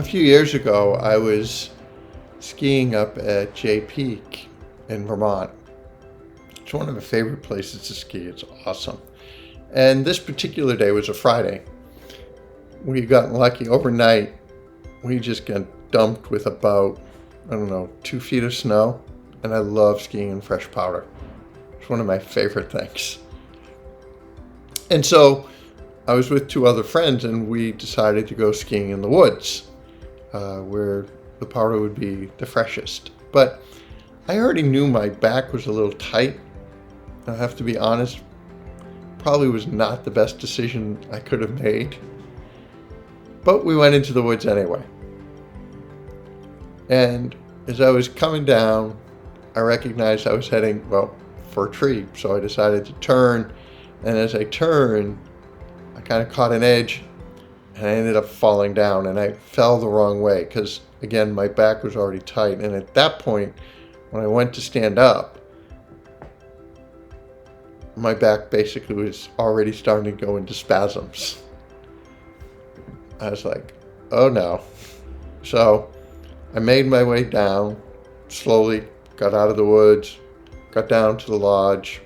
A few years ago, I was skiing up at H.E.L.P in Vermont. It's one of my favorite places to ski. It's awesome. And this particular day was a Friday. We got lucky overnight. We just got dumped with about, 2 feet of snow. And I love skiing in fresh powder. It's one of my favorite things. And so I was with 2 other friends and we decided to go skiing in the woods, where the powder would be the freshest. But I already knew my back was a little tight. I have to be honest, probably was not the best decision I could have made. But we went into the woods anyway. And as I was coming down, I recognized I was heading, for a tree. So I decided to turn. And as I turned, I kind of caught an edge and I ended up falling down. And I fell the wrong way because, again, my back was already tight. And at that point, when I went to stand up, my back basically was already starting to go into spasms. I was like, oh no. So I made my way down, slowly got out of the woods, got down to the lodge,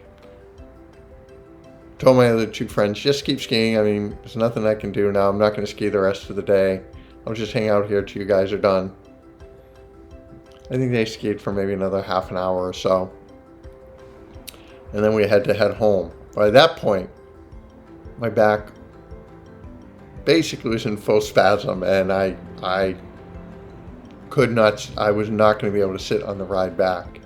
told my other 2 friends, just keep skiing. There's nothing I can do now. I'm not going to ski the rest of the day. I'll just hang out here till you guys are done. I think they skied for maybe another half an hour or so. And then we had to head home. By that point, my back basically was in full spasm and I was not going to be able to sit on the ride back.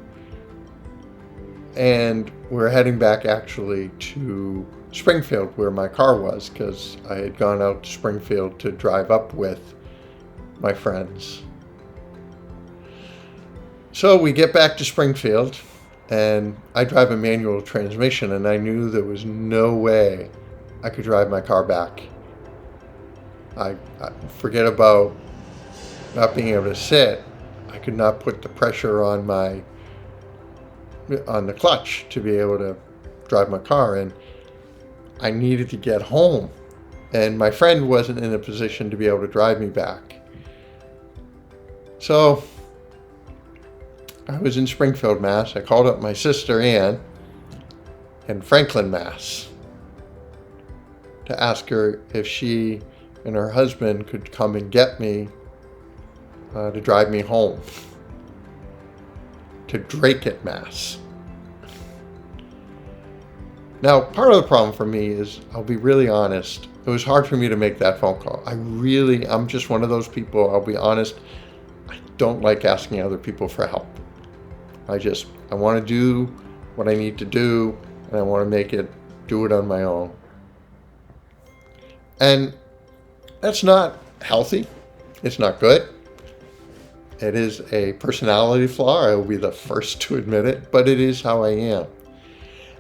And we're heading back actually to Springfield where my car was, because I had gone out to Springfield to drive up with my friends. So we get back to Springfield and I drive a manual transmission and I knew there was no way I could drive my car back. I forget about not being able to sit. I could not put the pressure on the clutch to be able to drive my car, and I needed to get home. And my friend wasn't in a position to be able to drive me back. So I was in Springfield, Mass. I called up my sister Ann in Franklin, Mass. to ask her if she and her husband could come and get me to drive me home to Dracut, Mass. Now, part of the problem for me is, I'll be really honest, it was hard for me to make that phone call. I'm just one of those people, I'll be honest, I don't like asking other people for help. I want to do what I need to do, and I want to do it on my own. And that's not healthy. It's not good. It is a personality flaw. I will be the first to admit it, but it is how I am.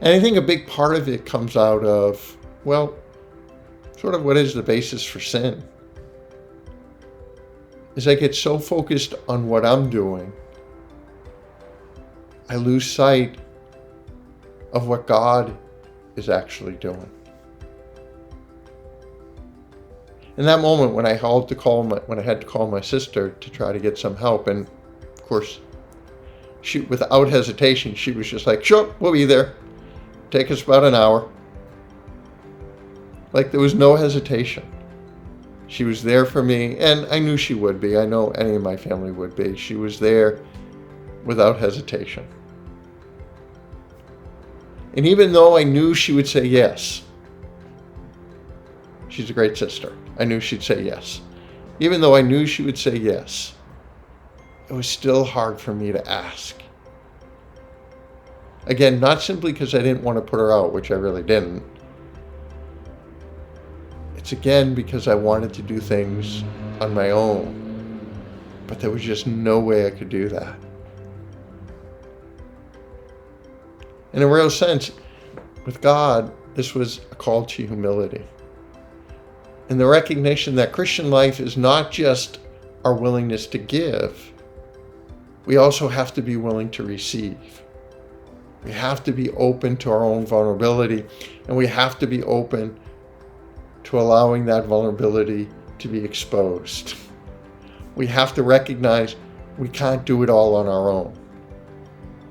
And I think a big part of it comes out of, sort of what is the basis for sin. Is I get so focused on what I'm doing, I lose sight of what God is actually doing. In that moment when I had to call my sister to try to get some help, and of course, she, without hesitation, she was just like, "Sure, we'll be there. Take us about an hour." Like, there was no hesitation. She was there for me, and I knew she would be. I know any of my family would be. She was there without hesitation. And even though I knew she would say yes, she's a great sister. I knew she'd say yes. Even though I knew she would say yes, it was still hard for me to ask. Again, not simply because I didn't want to put her out, which I really didn't. It's again because I wanted to do things on my own, but there was just no way I could do that. In a real sense, with God, this was a call to humility. And the recognition that Christian life is not just our willingness to give, we also have to be willing to receive. We have to be open to our own vulnerability, and we have to be open to allowing that vulnerability to be exposed. We have to recognize we can't do it all on our own.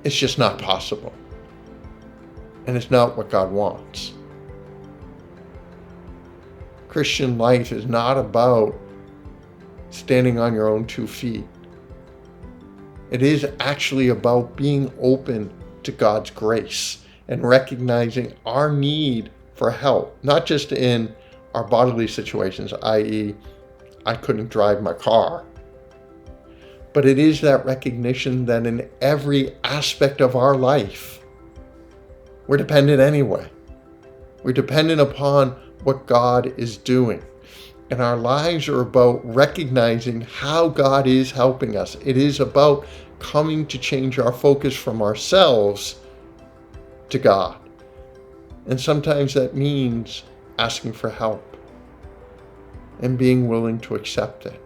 It's just not possible. And it's not what God wants. Christian life is not about standing on your own 2 feet. It is actually about being open to God's grace and recognizing our need for help, not just in our bodily situations, i.e., I couldn't drive my car, but it is that recognition that in every aspect of our life, we're dependent anyway. We're dependent upon what God is doing. And our lives are about recognizing how God is helping us. It is about coming to change our focus from ourselves to God. And sometimes that means asking for help and being willing to accept it.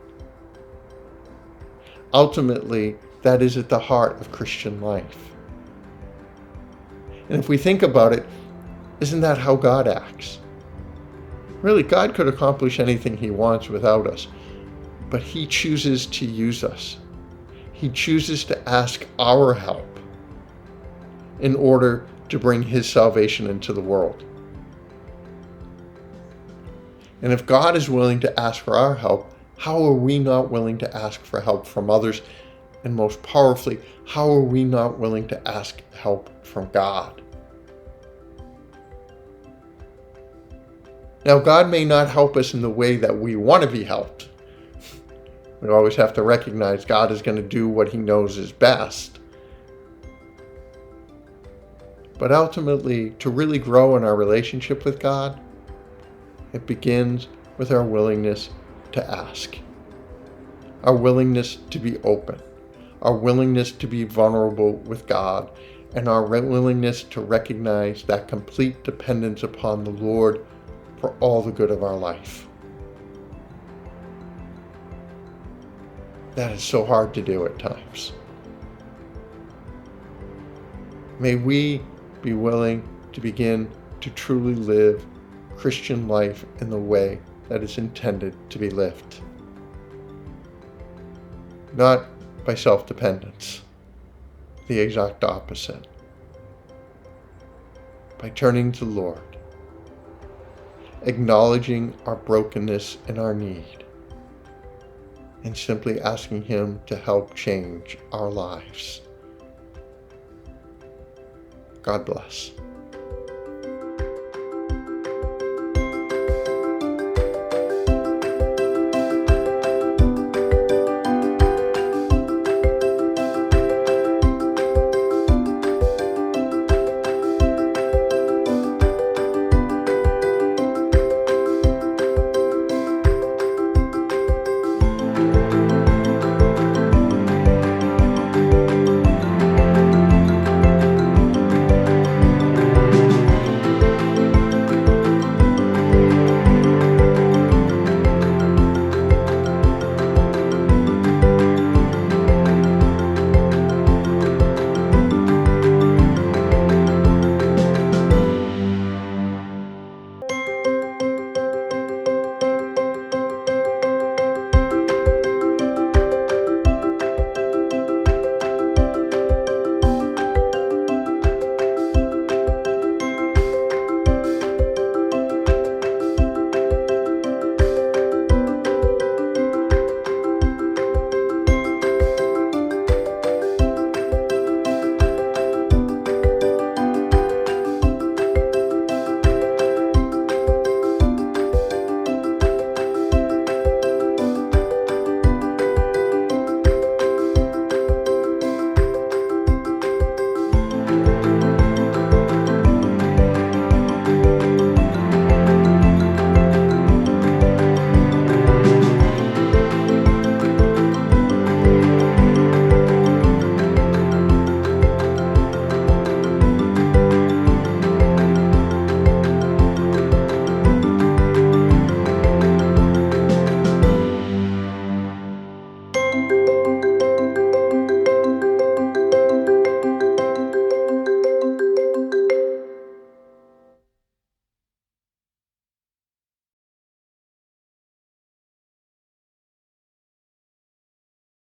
Ultimately, that is at the heart of Christian life. And if we think about it, isn't that how God acts? Really, God could accomplish anything He wants without us, but He chooses to use us. He chooses to ask our help in order to bring His salvation into the world. And if God is willing to ask for our help, how are we not willing to ask for help from others? And most powerfully, how are we not willing to ask help from God? Now, God may not help us in the way that we want to be helped. We always have to recognize God is going to do what He knows is best. But ultimately, to really grow in our relationship with God, it begins with our willingness to ask, our willingness to be open, our willingness to be vulnerable with God, and our willingness to recognize that complete dependence upon the Lord for all the good of our life. That is so hard to do at times. May we be willing to begin to truly live Christian life in the way that is intended to be lived. Not by self-dependence, the exact opposite. By turning to the Lord, acknowledging our brokenness and our need, and simply asking Him to help change our lives. God bless.